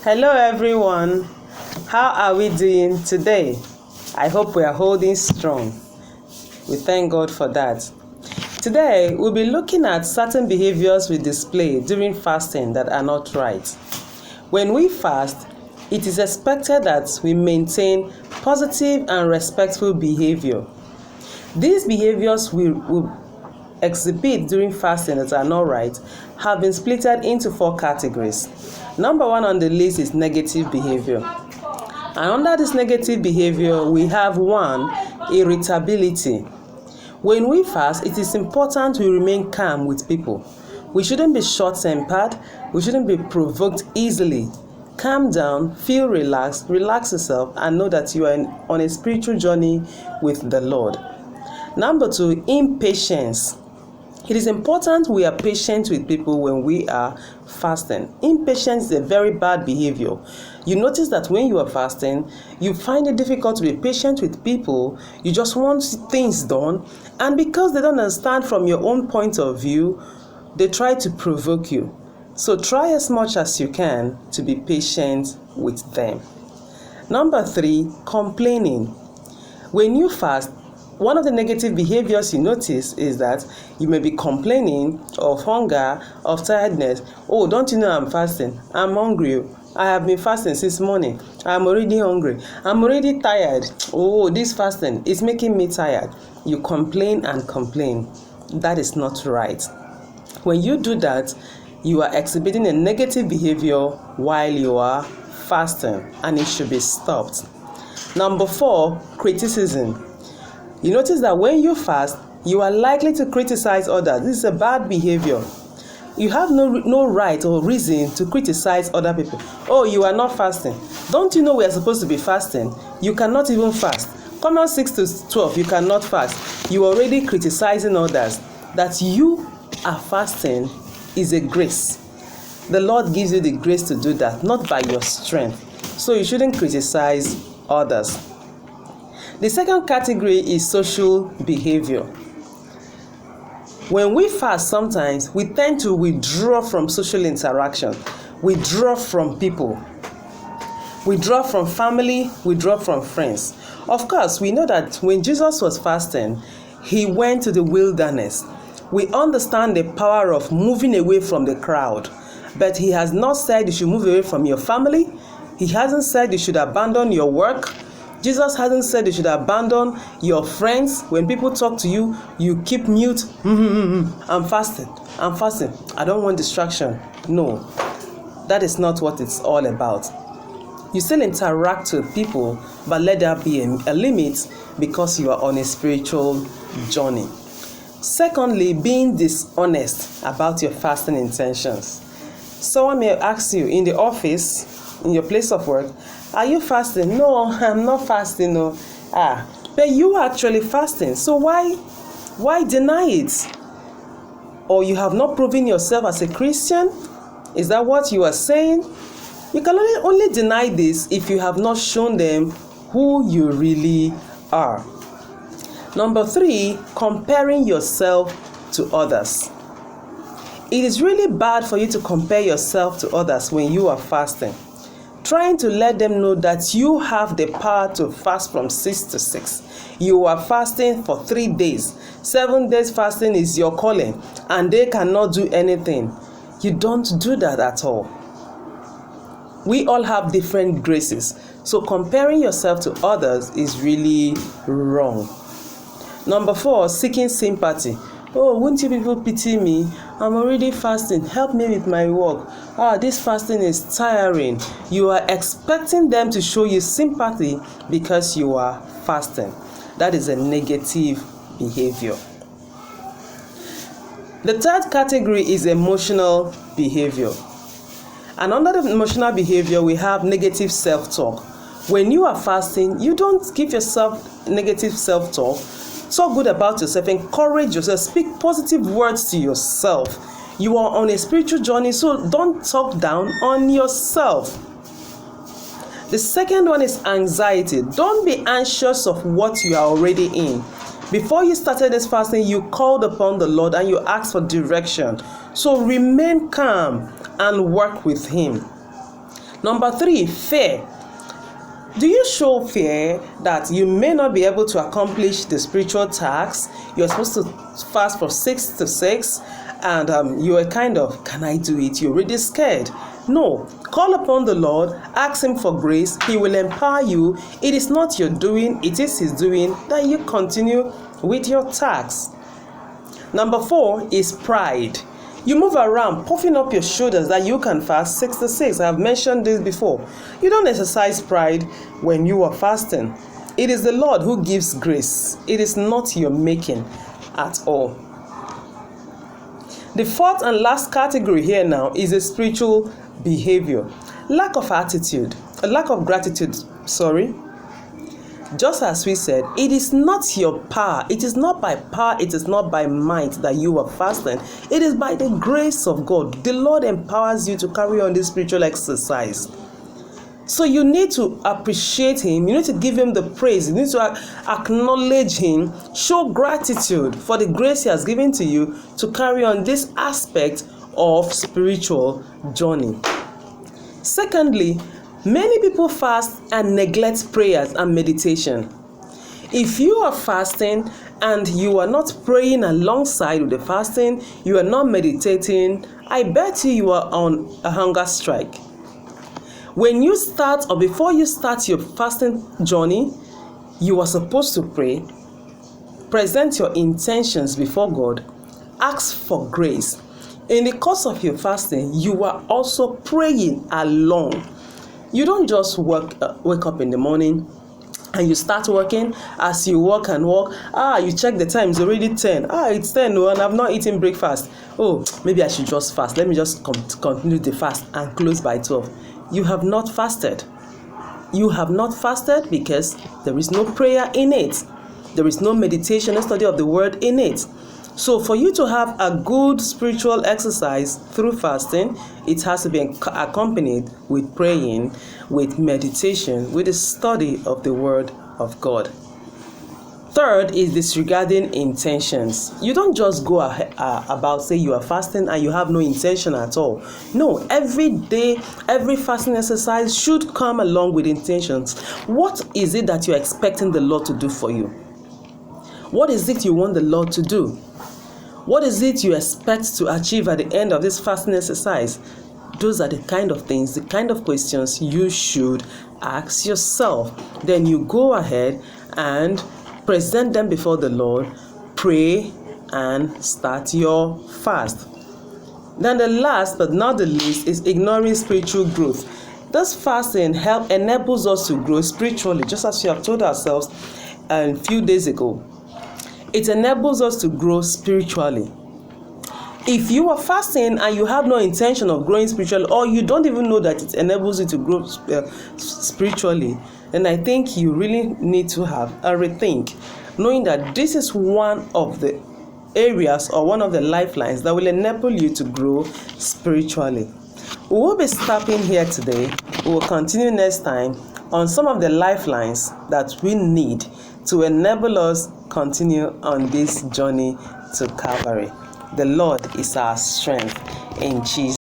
Hello everyone, how are we doing today? I hope we are holding strong. We thank God for that. Today, we'll be looking at certain behaviors we display during fasting that are not right. When we fast, it is expected that we maintain positive and respectful behavior. These behaviors we exhibit during fasting that are not right have been split into 4 categories. Number 1 on the list is negative behavior. And under this negative behavior, we have 1, irritability. When we fast, it is important we remain calm with people. We shouldn't be short-tempered. We shouldn't be provoked easily. Calm down, feel relaxed, relax yourself, and know that you are on a spiritual journey with the Lord. Number 2, impatience. It is important we are patient with people when we are fasting. Impatience is a very bad behavior. You notice that when you are fasting, you find it difficult to be patient with people. You just want things done. And because they don't understand from your own point of view, they try to provoke you. So try as much as you can to be patient with them. Number 3, complaining. When you fast, one of the negative behaviors you notice is that you may be complaining of hunger, of tiredness. Oh, don't you know I'm fasting? I'm hungry. I have been fasting since morning. I'm already hungry. I'm already tired. Oh, this fasting is making me tired. You complain and complain. That is not right. When you do that, you are exhibiting a negative behavior while you are fasting, and it should be stopped. Number 4, criticism. You notice that when you fast, you are likely to criticize others. This is a bad behavior. You have no right or reason to criticize other people. Oh, you are not fasting. Don't you know we are supposed to be fasting? You cannot even fast. Come on, 6 to 12, you cannot fast. You are already criticizing others. That you are fasting is a grace. The Lord gives you the grace to do that, not by your strength. So you shouldn't criticize others. The second category is social behavior. When we fast, sometimes we tend to withdraw from social interaction, withdraw from people, withdraw from family, withdraw from friends. Of course, we know that when Jesus was fasting, he went to the wilderness. We understand the power of moving away from the crowd, but he has not said you should move away from your family. He hasn't said you should abandon your work. Jesus hasn't said you should abandon your friends. When people talk to you, you keep mute. I'm fasting. I don't want distraction. No, that is not what it's all about. You still interact with people, but let there be a limit because you are on a spiritual journey. Secondly, being dishonest about your fasting intentions. Someone may ask you in the office, in your place of work, are you fasting? No, I'm not fasting. No. But you are actually fasting. So why deny it? Or you have not proven yourself as a Christian? Is that what you are saying? You can only deny this if you have not shown them who you really are. Number 3, comparing yourself to others. It is really bad for you to compare yourself to others when you are fasting. Trying to let them know that you have the power to fast from 6 to 6. You are fasting for 3 days. 7 days fasting is your calling, and they cannot do anything. You don't do that at all. We all have different graces. So comparing yourself to others is really wrong. Number 4, seeking sympathy. Oh, won't you people pity me? I'm already fasting. Help me with my work. This fasting is tiring. You are expecting them to show you sympathy because you are fasting. That is a negative behavior. The third category is emotional behavior. And under the emotional behavior, we have negative self-talk. When you are fasting, you don't give yourself negative self-talk. Talk good about yourself, encourage yourself, speak positive words to yourself. You are on a spiritual journey, so don't talk down on yourself. The second one is anxiety. Don't be anxious of what you are already in. Before you started this fasting, you called upon the Lord and you asked for direction. So remain calm and work with Him. Number 3, fear. Do you show fear that you may not be able to accomplish the spiritual tasks? You're supposed to fast for 6 to 6 and you are kind of, can I do it? You're really scared. No, call upon the Lord, ask Him for grace. He will empower you. It is not your doing, it is His doing that you continue with your tasks. Number 4 is pride. You move around puffing up your shoulders that you can fast 6 to 6. I have mentioned this before. You don't exercise pride when you are fasting. It is the Lord who gives grace. It is not your making at all. The 4th and last category here now is a spiritual behavior. Lack of gratitude. Just as we said, it is not your power. It is not by power. It is not by might that you are fasting. It is by the grace of God. The Lord empowers you to carry on this spiritual exercise. So you need to appreciate Him. You need to give Him the praise. You need to acknowledge Him. Show gratitude for the grace He has given to you to carry on this aspect of spiritual journey. Secondly, many people fast and neglect prayers and meditation. If you are fasting and you are not praying alongside with the fasting, you are not meditating, I bet you are on a hunger strike. When you start or before you start your fasting journey, you are supposed to pray, present your intentions before God, ask for grace. In the course of your fasting, you are also praying along. You don't just wake up in the morning and you start working. As you walk and walk, you check the time, it's already 10. It's 10 and I've not eaten breakfast. Maybe I should just fast. Let me just continue the fast and close by 12. You have not fasted. You have not fasted because there is no prayer in it. There is no meditation or study of the word in it. So for you to have a good spiritual exercise through fasting, it has to be accompanied with praying, with meditation, with the study of the Word of God. Third is disregarding intentions. You don't just go about say you are fasting and you have no intention at all. No, every day, every fasting exercise should come along with intentions. What is it that you're expecting the Lord to do for you? What is it you want the Lord to do? What is it you expect to achieve at the end of this fasting exercise? Those are the kind of things, the kind of questions you should ask yourself. Then you go ahead and present them before the Lord, pray, and start your fast. Then the last but not the least is ignoring spiritual growth. This fasting enables us to grow spiritually, just as we have told ourselves a few days ago. It enables us to grow spiritually. If you are fasting and you have no intention of growing spiritually, or you don't even know that it enables you to grow spiritually, then I think you really need to have a rethink, knowing that this is one of the areas or one of the lifelines that will enable you to grow spiritually. We will be stopping here today. We will continue next time on some of the lifelines that we need to enable us continue on this journey to Calvary. The Lord is our strength in Jesus.